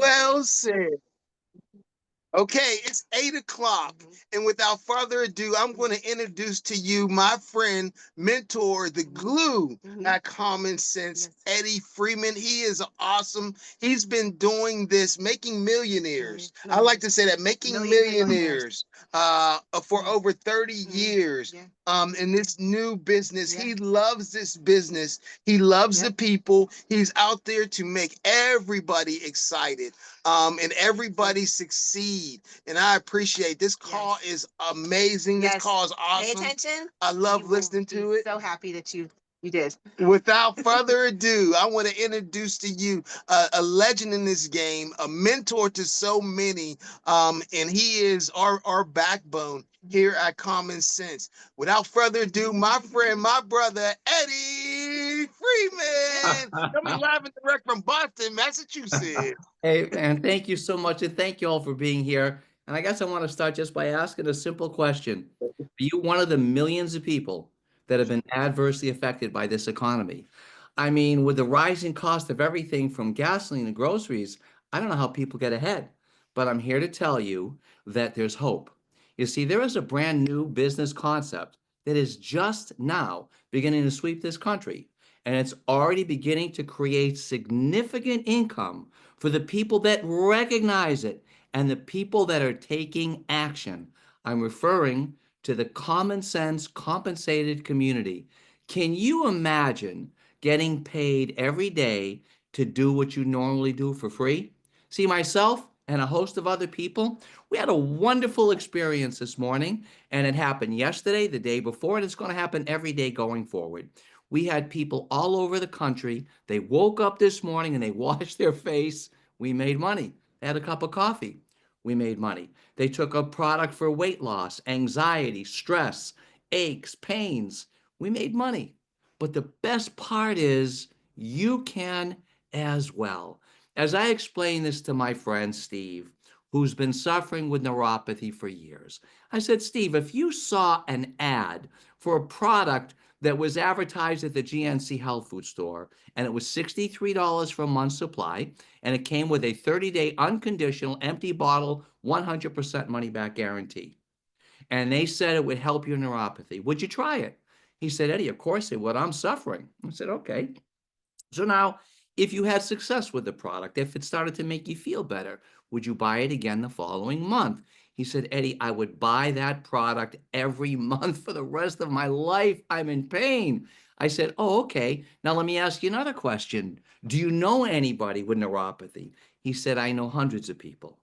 Well said. Okay, it's 8 o'clock. And without further ado, I'm going to introduce to you my friend, mentor, the glue at Common Sense, Eddie Freeman. He is awesome. He's been doing this, making millionaires. I like to say that, making millionaires for over 30 years in this new business. He loves this business. He loves the people. He's out there to make everybody excited and everybody succeed. And I appreciate this call is amazing. This call is awesome. Pay attention. I love listening to it. So happy that you did. Without further ado, I want to introduce to you a legend in this game, a mentor to so many, and he is our backbone here at Common Sense. Without further ado, my friend, my brother, Eddie Freeman, coming live and direct from Boston, Massachusetts. Hey, man, thank you so much. And thank you all for being here. And I guess I want to start just by asking a simple question. Are you one of the millions of people that have been adversely affected by this economy? I mean, with the rising cost of everything from gasoline and groceries, I don't know how people get ahead, but I'm here to tell you that there's hope. You see, there is a brand new business concept that is just now beginning to sweep this country, and it's already beginning to create significant income for the people that recognize it and the people that are taking action. I'm referring to the common sense compensated community. Can you imagine getting paid every day to do what you normally do for free? See, myself and a host of other people, we had a wonderful experience this morning, and it happened yesterday, the day before, and it's going to happen every day going forward. We had people all over the country. They woke up this morning and they washed their face. We made money. They had a cup of coffee. We made money. They took a product for weight loss, anxiety, stress, aches, pains. We made money. But the best part is you can as well. As I explained this to my friend Steve, who's been suffering with neuropathy for years, I said, Steve, if you saw an ad for a product that was advertised at the GNC health food store, and it was $63 for a month's supply, and it came with a 30-day unconditional empty bottle, 100% money back guarantee. And they said it would help your neuropathy. Would you try it? He said, Eddie, of course it would. I'm suffering. I said, okay. So now, if you had success with the product, if it started to make you feel better, would you buy it again the following month? He said, Eddie, I would buy that product every month for the rest of my life. I'm in pain. I said, oh, okay. Now let me ask you another question. Do you know anybody with neuropathy? He said, I know hundreds of people.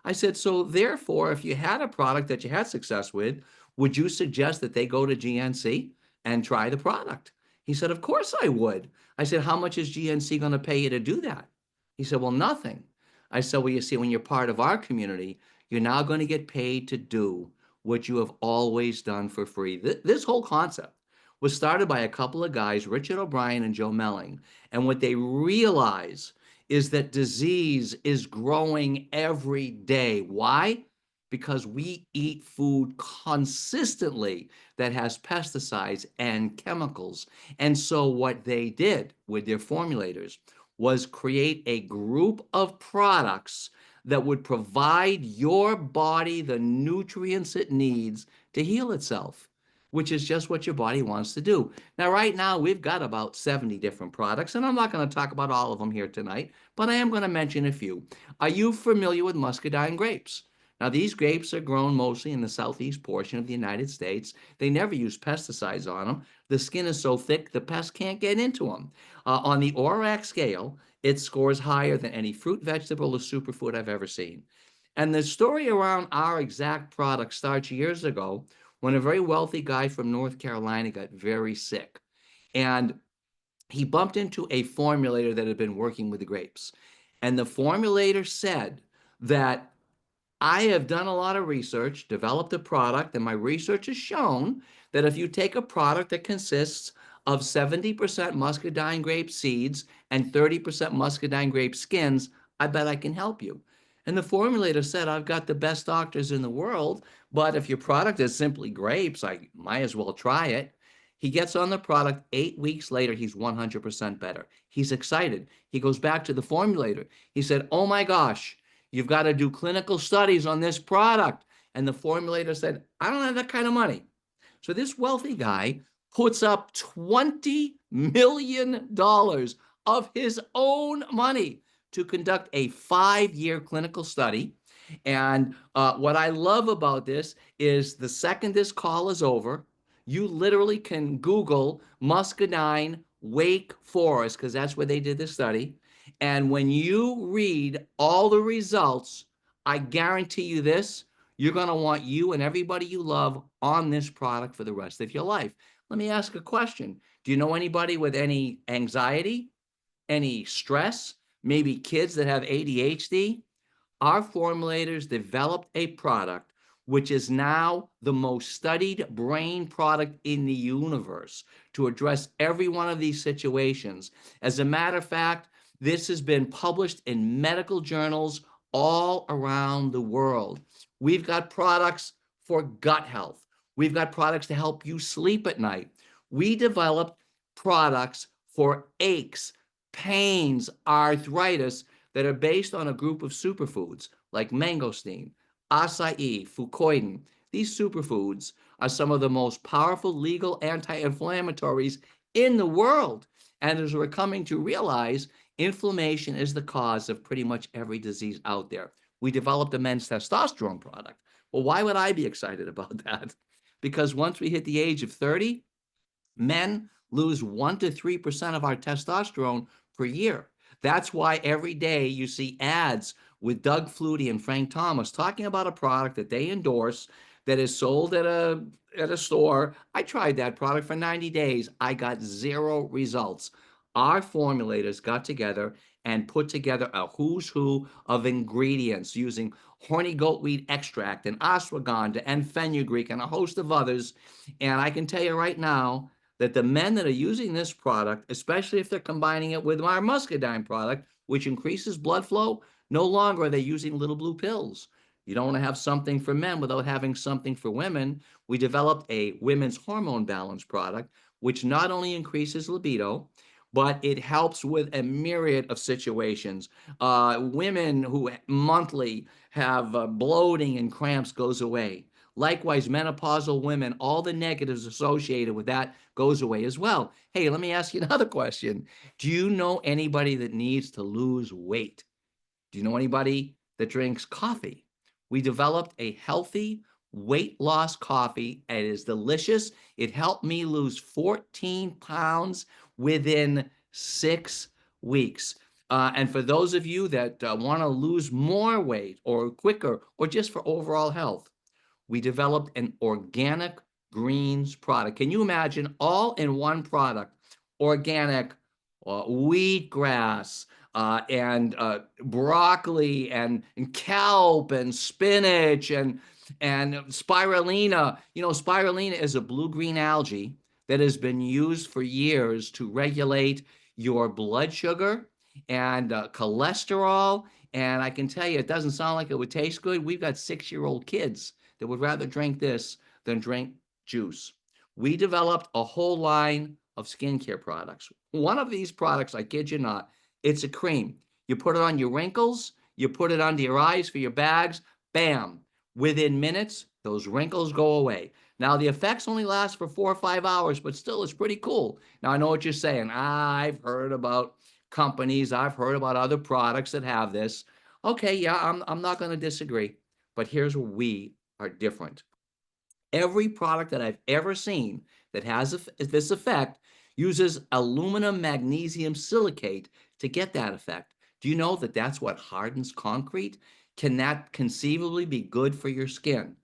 I said, so therefore, if you had a product that you had success with, would you suggest that they go to GNC and try the product? He said, of course I would. I said, how much is GNC going to pay you to do that? He said, well, nothing. I said, well, you see, when you're part of our community, you're now going to get paid to do what you have always done for free. This whole concept was started by a couple of guys, Richard O'Brien and Joe Melling. And what they realize is that disease is growing every day. Why? Because we eat food consistently that has pesticides and chemicals. And so what they did with their formulators was create a group of products that would provide your body the nutrients it needs to heal itself, which is just what your body wants to do. Now, right now, we've got about 70 different products, and I'm not going to talk about all of them here tonight, but I am going to mention a few. Are you familiar with muscadine grapes? Now, these grapes are grown mostly in the southeast portion of the United States. They never use pesticides on them. The skin is so thick, the pests can't get into them. On the ORAC scale, it scores higher than any fruit, vegetable, or superfood I've ever seen. And the story around our exact product starts years ago when a very wealthy guy from North Carolina got very sick. And he bumped into a formulator that had been working with the grapes. And the formulator said that I have done a lot of research, developed a product, and my research has shown that if you take a product that consists of 70% muscadine grape seeds and 30% muscadine grape skins, I bet I can help you. And the formulator said, I've got the best doctors in the world, but if your product is simply grapes, I might as well try it. He gets on the product 8 weeks later, he's 100% better. He's excited. He goes back to the formulator. He said, oh my gosh, you've got to do clinical studies on this product. And the formulator said, I don't have that kind of money. So this wealthy guy puts up $20 million of his own money to conduct a 5-year clinical study. And what I love about this is the second this call is over, you literally can Google Muscadine Wake Forest, because that's where they did the study. And when you read all the results, I guarantee you this, you're going to want you and everybody you love on this product for the rest of your life. Let me ask a question. Do you know anybody with any anxiety, any stress, maybe kids that have ADHD? Our formulators developed a product which is now the most studied brain product in the universe to address every one of these situations. As a matter of fact, this has been published in medical journals all around the world. We've got products for gut health. We've got products to help you sleep at night. We developed products for aches, pains, arthritis that are based on a group of superfoods like mangosteen, acai, fucoidan. These superfoods are some of the most powerful legal anti-inflammatories in the world. And as we're coming to realize, inflammation is the cause of pretty much every disease out there. We developed a men's testosterone product. Well, why would I be excited about that? Because once we hit the age of 30, men lose 1 to 3% of our testosterone per year. That's why every day you see ads with Doug Flutie and Frank Thomas talking about a product that they endorse that is sold at a store. I tried that product for 90 days. I got 0 results. Our formulators got together and put together a who's who of ingredients using horny goatweed extract and ashwagandha and fenugreek and a host of others. And I can tell you right now that the men that are using this product, especially if they're combining it with our Muscadine product, which increases blood flow, no longer are they using little blue pills. You don't want to have something for men without having something for women. We developed a women's hormone balance product, which not only increases libido, but it helps with a myriad of situations. Women who monthly have bloating and cramps goes away. Likewise, menopausal women, all the negatives associated with that goes away as well. Hey, let me ask you another question. Do you know anybody that needs to lose weight? Do you know anybody that drinks coffee? We developed a healthy weight loss coffee. It is delicious. It helped me lose 14 pounds within 6 weeks. And for those of you that want to lose more weight or quicker or just for overall health, we developed an organic greens product. Can you imagine all in one product? Organic wheatgrass and broccoli and kelp and spinach and spirulina. You know, spirulina is a blue-green algae that has been used for years to regulate your blood sugar and cholesterol. And I can tell you, it doesn't sound like it would taste good. We've got 6-year-old kids that would rather drink this than drink juice. We developed a whole line of skincare products. One of these products, I kid you not, it's a cream. You put it on your wrinkles, you put it under your eyes for your bags, bam. Within minutes, those wrinkles go away. Now, the effects only last for 4 or 5 hours, but still, it's pretty cool. Now, I know what you're saying. I've heard about companies, I've heard about other products that have this. Okay, yeah, I'm not going to disagree. But here's where we are different. Every product that I've ever seen that has this effect uses aluminum magnesium silicate to get that effect. Do you know that that's what hardens concrete? Can that conceivably be good for your skin?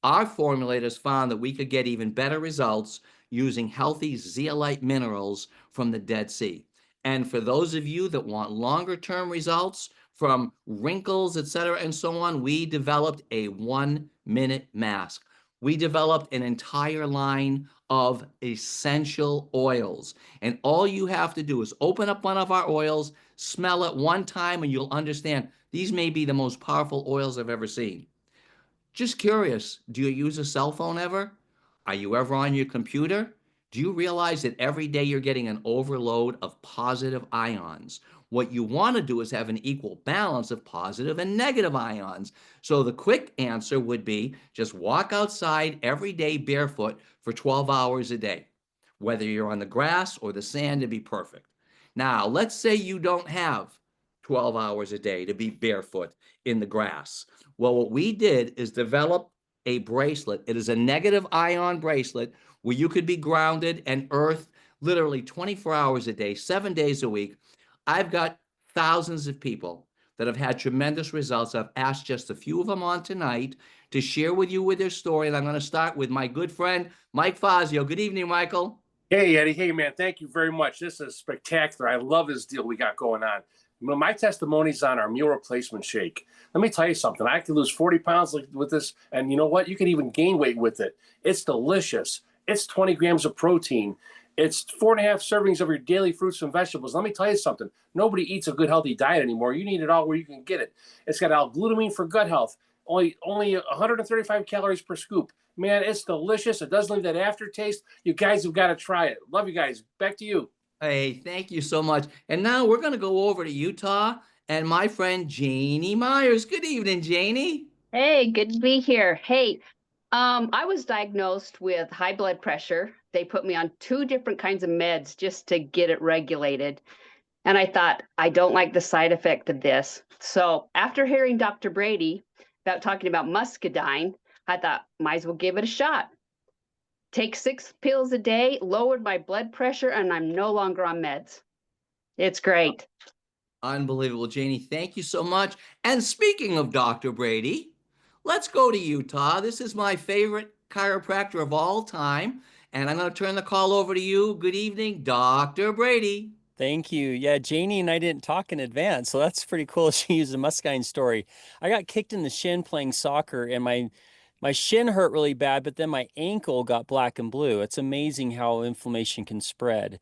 Our formulators found that we could get even better results using healthy zeolite minerals from the Dead Sea. And for those of you that want longer term results from wrinkles, etc., and so on, we developed a 1-minute mask. We developed an entire line of essential oils. And all you have to do is open up one of our oils, smell it one time, and you'll understand these may be the most powerful oils I've ever seen. Just curious, do you use a cell phone ever? Are you ever on your computer? Do you realize that every day you're getting an overload of positive ions? What you want to do is have an equal balance of positive and negative ions. So the quick answer would be just walk outside every day barefoot for 12 hours a day, whether you're on the grass or the sand, to be perfect. Now, let's say you don't have 12 hours a day to be barefoot in the grass. Well, what we did is develop a bracelet. It is a negative ion bracelet where you could be grounded and earthed literally 24 hours a day, 7 days a week. I've got thousands of people that have had tremendous results. I've asked just a few of them on tonight to share with you with their story. And I'm going to start with my good friend, Mike Fazio. Good evening, Michael. Hey, Eddie. Hey, man. Thank you very much. This is spectacular. I love this deal we got going on. My testimony's on our meal replacement shake. Let me tell you something. I could lose 40 pounds with this. And you know what? You can even gain weight with it. It's delicious. It's 20 grams of protein. It's 4.5 servings of your daily fruits and vegetables. Let me tell you something. Nobody eats a good, healthy diet anymore. You need it all where you can get it. It's got L-glutamine for gut health. Only 135 calories per scoop. Man, it's delicious. It doesn't leave that aftertaste. You guys have got to try it. Love you guys. Back to you. Hey, thank you so much. And now we're going to go over to Utah and my friend Janie Myers. Good evening, Janie. Hey, good to be here. Hey, I was diagnosed with high blood pressure. They put me on 2 different kinds of meds just to get it regulated. And I thought, I don't like the side effect of this. So after hearing Dr. Brady about talking about muscadine, I thought, might as well give it a shot. Take 6 pills a day, lowered my blood pressure, and I'm no longer on meds. It's great. Unbelievable, Janie. Thank you so much. And speaking of Dr. Brady, let's go to Utah. This is my favorite chiropractor of all time. And I'm going to turn the call over to you. Good evening, Dr. Brady. Thank you. Yeah, Janie and I didn't talk in advance, so that's pretty cool. She used a muscadine story. I got kicked in the shin playing soccer, and my shin hurt really bad, but then my ankle got black and blue. It's amazing how inflammation can spread.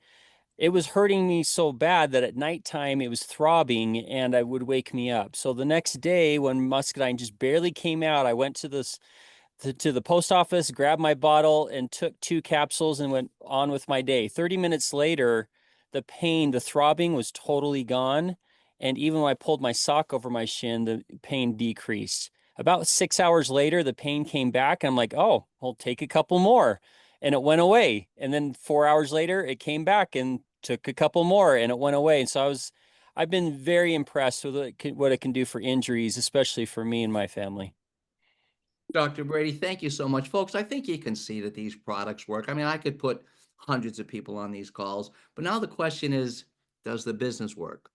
It was hurting me so bad that at nighttime it was throbbing and it would wake me up. So the next day when muscadine just barely came out, I went to the post office, grabbed my bottle and took 2 capsules and went on with my day. 30 minutes later, the pain, the throbbing was totally gone. And even when I pulled my sock over my shin, the pain decreased. About 6 hours later, the pain came back. And I'm like, oh, I'll take a couple more. And it went away. And then 4 hours later, it came back and took a couple more and it went away. And so I've been very impressed with what it can do for injuries, especially for me and my family. Dr. Brady, thank you so much. Folks, I think you can see that these products work. I mean, I could put hundreds of people on these calls, but now the question is, does the business work?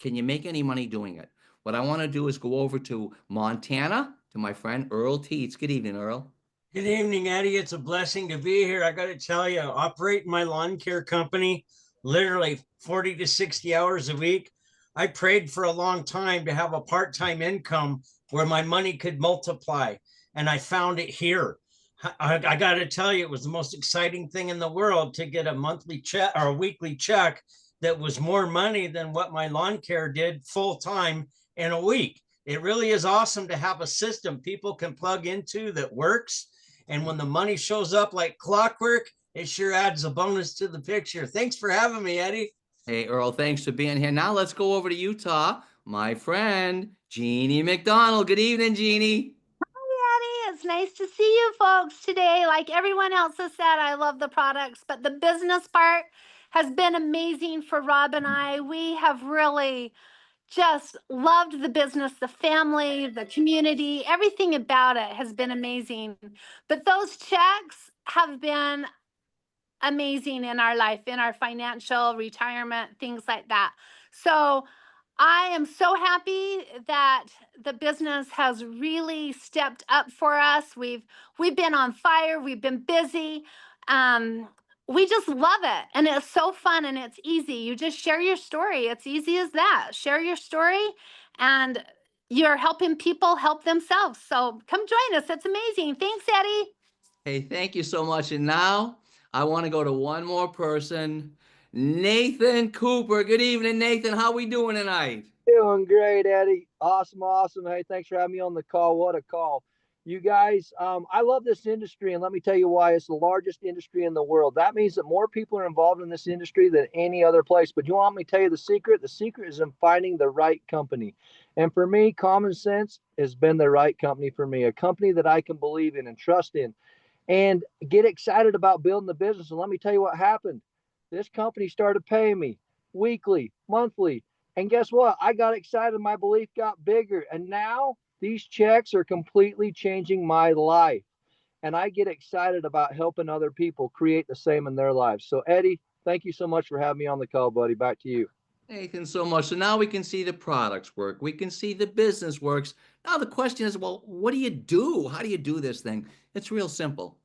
Can you make any money doing it? What I want to do is go over to Montana to my friend Earl Teets. Good evening, Earl. Good evening, Eddie. It's a blessing to be here. I got to tell you, operating my lawn care company, literally 40 to 60 hours a week. I prayed for a long time to have a part-time income where my money could multiply. And I found it here. I got to tell you, it was the most exciting thing in the world to get a monthly check or a weekly check that was more money than what my lawn care did full time in a week. It really is awesome to have a system people can plug into that works. And when the money shows up like clockwork, it sure adds a bonus to the picture. Thanks for having me, Eddie. Hey, Earl, thanks for being here. Now let's go over to Utah. My friend, Jeannie McDonald. Good evening, Jeannie. Hi, Eddie. It's nice to see you folks today. Like everyone else has said, I love the products, but the business part has been amazing for Rob and I. We have really just loved the business, the family, the community, everything about it has been amazing. But those checks have been amazing in our life, in our financial retirement, things like that. So I am so happy that the business has really stepped up for us. We've been on fire. We've been busy. We just love it. And it's so fun and it's easy. You just share your story. It's easy as that. Share your story and you're helping people help themselves. So come join us. It's amazing. Thanks, Eddie. Hey, thank you so much. And now I want to go to one more person, Nathan Cooper. Good evening, Nathan. How we doing tonight? Doing great, Eddie. Awesome. Hey, thanks for having me on the call. What a call. You guys, I love this industry, and let me tell you why. It's the largest industry in the world. That means that more people are involved in this industry than any other place. But you want me to tell you the secret? The secret is in finding the right company. And for me, Common Sense has been the right company for me, a company that I can believe in and trust in and get excited about building the business. And let me tell you what happened. This company started paying me weekly, monthly. And guess what? I got excited. My belief got bigger. And now these checks are completely changing my life. And I get excited about helping other people create the same in their lives. So, Eddie, thank you so much for having me on the call, buddy. Back to you. Nathan, so much. So now we can see the products work. We can see the business works. Now the question is, well, what do you do? How do you do this thing? It's real simple.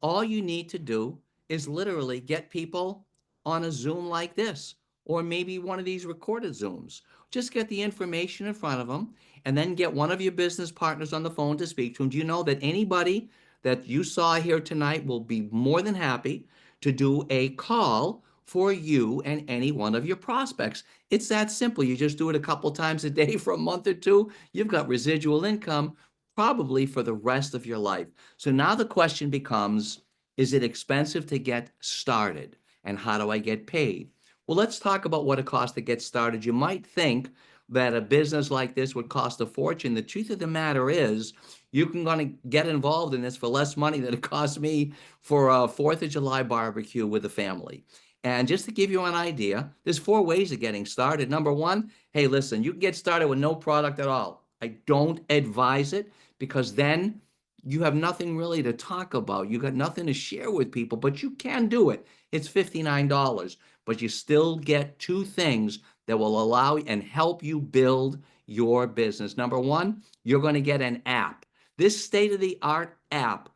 All you need to do is literally get people on a Zoom like this, or maybe one of these recorded Zooms. Just get the information in front of them and then get one of your business partners on the phone to speak to them. Do you know that anybody that you saw here tonight will be more than happy to do a call for you and any one of your prospects? It's that simple. You just do it a couple times a day for a month or two. You've got residual income probably for the rest of your life. So now the question becomes, is it expensive to get started? And how do I get paid? Well, let's talk about what it costs to get started. You might think that a business like this would cost a fortune. The truth of the matter is, you can gonna get involved in this for less money than it cost me for a 4th of July barbecue with the family. And just to give you an idea, there's 4 ways of getting started. Number one, hey, listen, you can get started with no product at all. I don't advise it because then you have nothing really to talk about. You got nothing to share with people, but you can do it. It's $59, but you still get 2 things that will allow and help you build your business. Number one, you're going to get an app. This state-of-the-art app,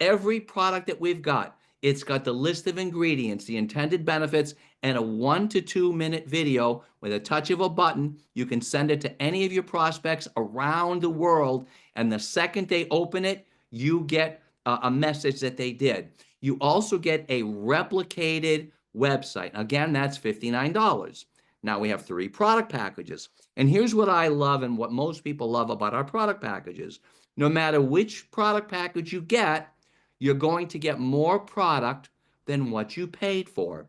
every product that we've got, it's got the list of ingredients, the intended benefits, and a 1 to 2 minute video with a touch of a button. You can send it to any of your prospects around the world. And the second they open it, you get a message that they did. You also get a replicated website. Again, that's $59. Now we have 3 product packages. And here's what I love and what most people love about our product packages. No matter which product package you get, you're going to get more product than what you paid for.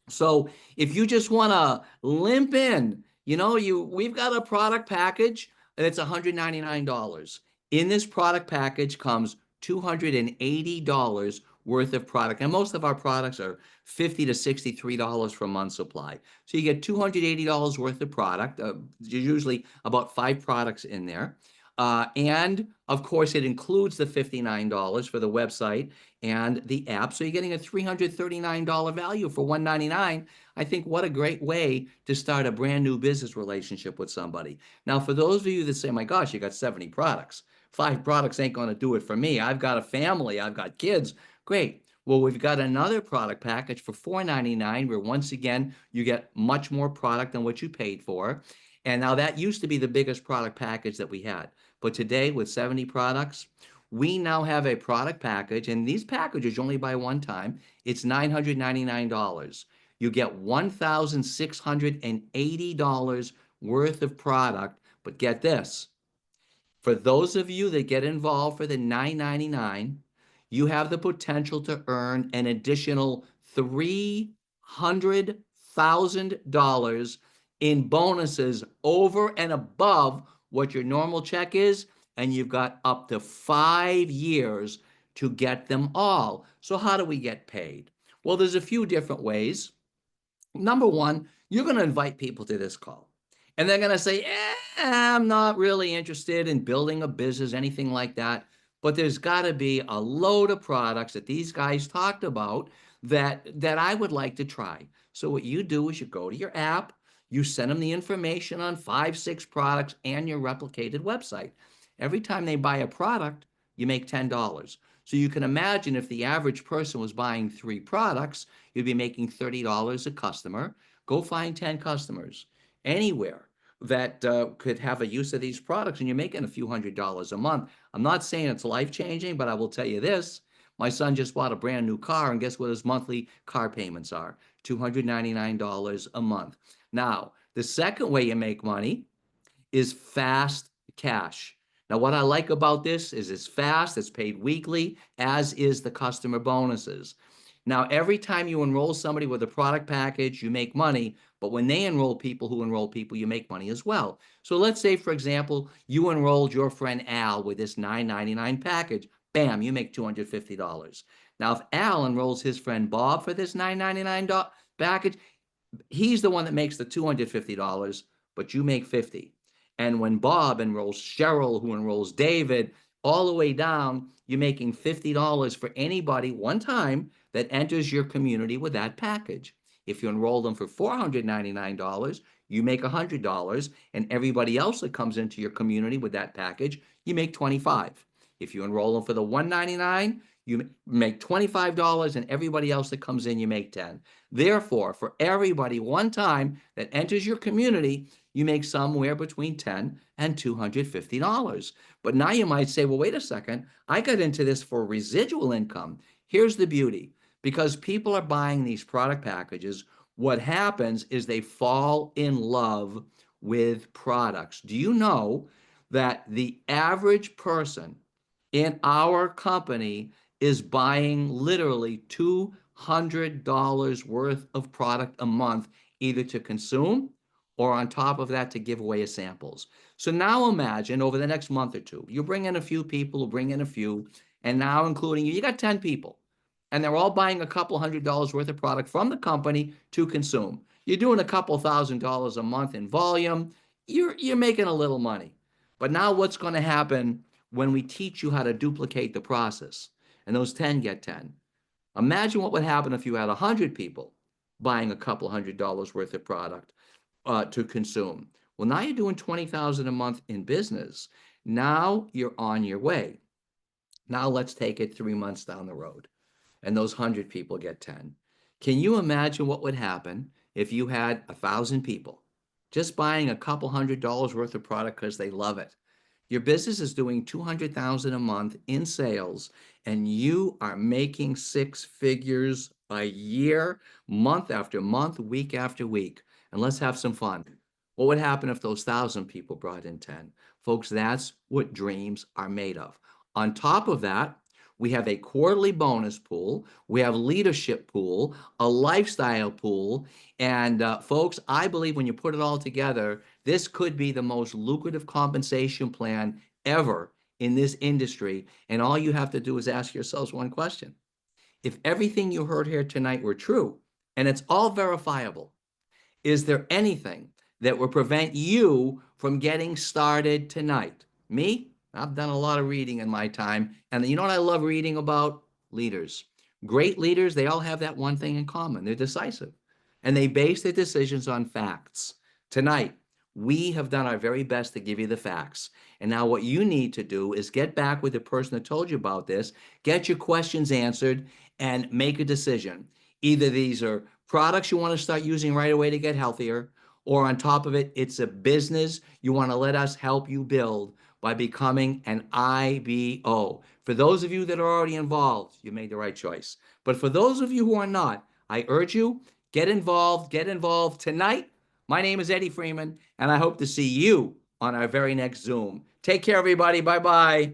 So if you just want to limp in, we've got a product package and it's $199. In this product package comes $280 worth of product. And most of our products are $50 to $63 for a month supply. So you get $280 worth of product. There's usually about 5 products in there. And of course, it includes the $59 for the website and the app. So you're getting a $339 value for $199. I think what a great way to start a brand new business relationship with somebody. Now, for those of you that say, my gosh, you got 70 products. 5 products ain't going to do it for me. I've got a family. I've got kids. Great. Well, we've got another product package for $499 where once again, you get much more product than what you paid for. And now that used to be the biggest product package that we had. But today with 70 products, we now have a product package, and these packages you only buy one time. It's $999. You get $1,680 worth of product. But get this, for those of you that get involved for the $999, you have the potential to earn an additional $300,000 in bonuses over and above what your normal check is, and you've got up to 5 years to get them all. So how do we get paid? Well, there's a few different ways. Number one, you're going to invite people to this call, and they're going to say, I'm not really interested in building a business, anything like that. But there's got to be a load of products that these guys talked about that I would like to try. So what you do is you go to your app, you send them the information on 5, 6 products and your replicated website. Every time they buy a product, you make $10. So you can imagine if the average person was buying 3 products, you'd be making $30 a customer. Go find 10 customers anywhere that could have a use of these products, and you're making a few $100s a month. I'm not saying it's life-changing, but I will tell you this. My son just bought a brand new car, and guess what his monthly car payments are? $299 a month. Now, the second way you make money is fast cash. Now, what I like about this is it's fast, it's paid weekly, as is the customer bonuses. Now, every time you enroll somebody with a product package, you make money, but when they enroll people who enroll people, you make money as well. So let's say, for example, you enrolled your friend Al with this $9.99 package. Bam, you make $250. Now, if Al enrolls his friend Bob for this $9.99 package, he's the one that makes the $250, but you make 50. And when Bob enrolls Cheryl, who enrolls David, all the way down, you're making $50 for anybody one time that enters your community with that package. If you enroll them for $499, you make $100, and everybody else that comes into your community with that package, you make $25. If you enroll them for the $199, you make $25, and everybody else that comes in, you make $10. Therefore, for everybody one time that enters your community, you make somewhere between $10 and $250. But now you might say, well, wait a second, I got into this for residual income. Here's the beauty. Because people are buying these product packages, what happens is they fall in love with products. Do you know that the average person in our company is buying literally $200 worth of product a month, either to consume or on top of that to give away as samples? So now imagine over the next month or two, you bring in a few people, bring in a few, and now including you, you got 10 people. And they're all buying a couple $100 worth of product from the company to consume. You're doing a couple $1,000 a month in volume. You're making a little money. But now what's going to happen when we teach you how to duplicate the process and those 10 get 10? Imagine what would happen if you had 100 people buying a couple $100 worth of product to consume. Well, now you're doing $20,000 a month in business. Now you're on your way. Now let's take it 3 months down the road, and those 100 people get 10. Can you imagine what would happen if you had 1,000 people just buying a couple $100 worth of product because they love it? Your business is doing $200,000 a month in sales, and you are making 6 figures a year, month after month, week after week. And let's have some fun. What would happen if those 1,000 people brought in 10? Folks, that's what dreams are made of. On top of that, we have a quarterly bonus pool. We have leadership pool, a lifestyle pool. And folks, I believe when you put it all together, this could be the most lucrative compensation plan ever in this industry. And all you have to do is ask yourselves one question. If everything you heard here tonight were true, and it's all verifiable, is there anything that would prevent you from getting started tonight? Me? I've done a lot of reading in my time. And you know what I love reading about? Leaders. Great leaders, they all have that one thing in common. They're decisive. And they base their decisions on facts. Tonight, we have done our very best to give you the facts. And now what you need to do is get back with the person that told you about this, get your questions answered, and make a decision. Either these are products you want to start using right away to get healthier, or on top of it, it's a business you want to let us help you build by becoming an IBO. For those of you that are already involved, you made the right choice. But for those of you who are not, I urge you, get involved tonight. My name is Eddie Freeman, and I hope to see you on our very next Zoom. Take care, everybody. Bye-bye.